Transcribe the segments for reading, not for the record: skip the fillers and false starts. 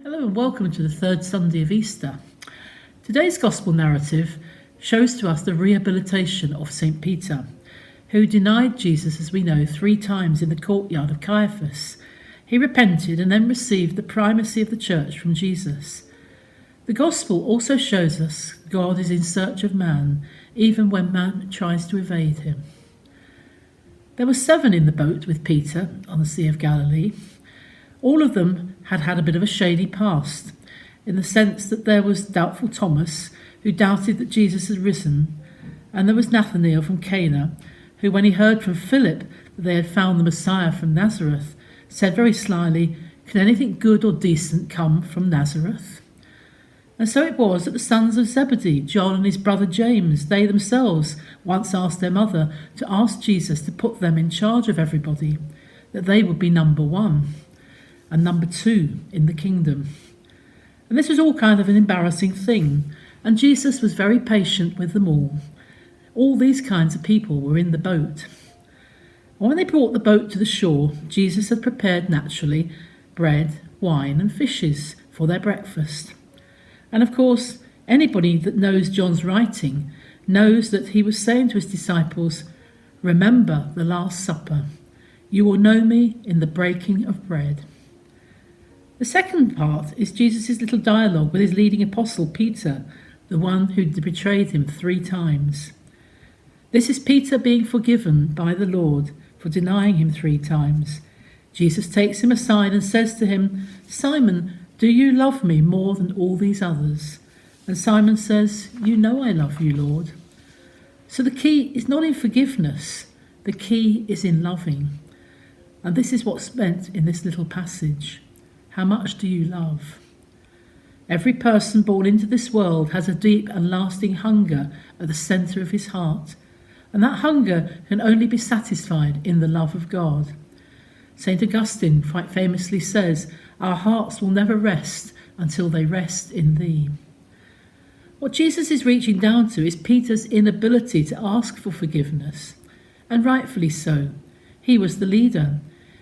Hello and welcome to the third Sunday of Easter. Today's Gospel narrative shows to us the rehabilitation of St. Peter, who denied Jesus, as we know, 3 times in the courtyard of Caiaphas. He repented and then received the primacy of the church from Jesus. The Gospel also shows us God is in search of man, even when man tries to evade him. There were 7 in the boat with Peter on the Sea of Galilee. All of them had had a bit of a shady past, in the sense that there was doubtful Thomas, who doubted that Jesus had risen, and there was Nathanael from Cana, who, when he heard from Philip that they had found the Messiah from Nazareth, said very slyly, "Can anything good or decent come from Nazareth?" And so it was that the sons of Zebedee, John and his brother James, they themselves once asked their mother to ask Jesus to put them in charge of everybody, that they would be number 1 and number 2 in the kingdom. And this was all kind of an embarrassing thing, and Jesus was very patient with them all. All these kinds of people were in the boat. And when they brought the boat to the shore, Jesus had prepared naturally bread, wine and fishes for their breakfast. And of course, anybody that knows John's writing knows that he was saying to his disciples, "Remember the Last Supper. You will know me in the breaking of bread." The second part is Jesus' little dialogue with his leading apostle, Peter, the one who betrayed him 3 times. This is Peter being forgiven by the Lord for denying him 3 times. Jesus takes him aside and says to him, "Simon, do you love me more than all these others?" And Simon says, "You know I love you, Lord." So the key is not in forgiveness, the key is in loving. And this is what's meant in this little passage. How much do you love? Every person born into this world has a deep and lasting hunger at the centre of his heart, and that hunger can only be satisfied in the love of God. St. Augustine quite famously says, "Our hearts will never rest until they rest in thee." What Jesus is reaching down to is Peter's inability to ask for forgiveness, and rightfully so. He was the leader.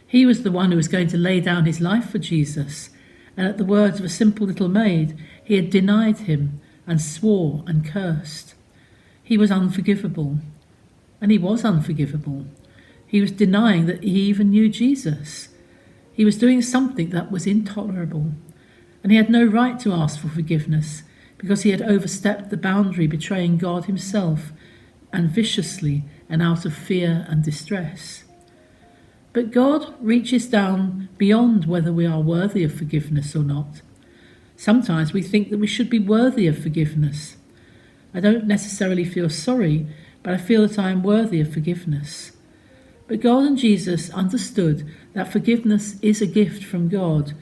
He was the one who was going to lay down his life for Jesus, and at the words of a simple little maid, he had denied him and swore and cursed. He was unforgivable, and he was unforgivable. He was denying that he even knew Jesus. He was doing something that was intolerable, and he had no right to ask for forgiveness because he had overstepped the boundary, betraying God himself, and viciously and out of fear and distress. But God reaches down beyond whether we are worthy of forgiveness or not. Sometimes we think that we should be worthy of forgiveness. I don't necessarily feel sorry, but I feel that I am worthy of forgiveness. But God and Jesus understood that forgiveness is a gift from God,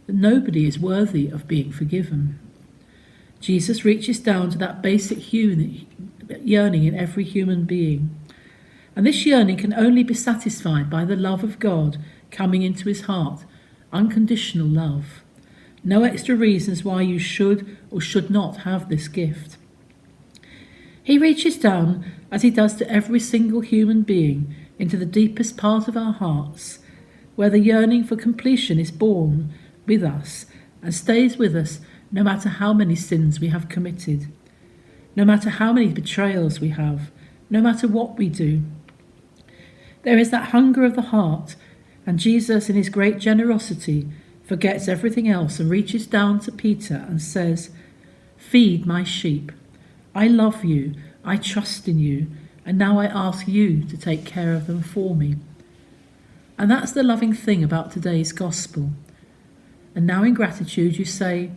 that nobody is worthy of being forgiven. Jesus reaches down to that basic yearning in every human being. And this yearning can only be satisfied by the love of God coming into his heart, unconditional love. No extra reasons why you should or should not have this gift. He reaches down, as he does to every single human being, into the deepest part of our hearts, where the yearning for completion is born with us and stays with us no matter how many sins we have committed, no matter how many betrayals we have, no matter what we do. There is that hunger of the heart, and Jesus, in his great generosity, forgets everything else and reaches down to Peter and says, "Feed my sheep. I love you, I trust in you, and now I ask you to take care of them for me." And that's the loving thing about today's gospel. And now in gratitude you say,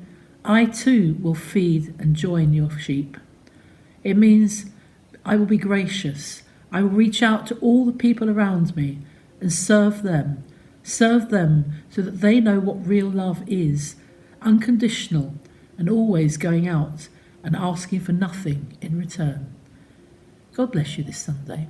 "I too will feed and join your sheep." It means I will be gracious. I will reach out to all the people around me and serve them so that they know what real love is, unconditional and always going out and asking for nothing in return. God bless you this Sunday.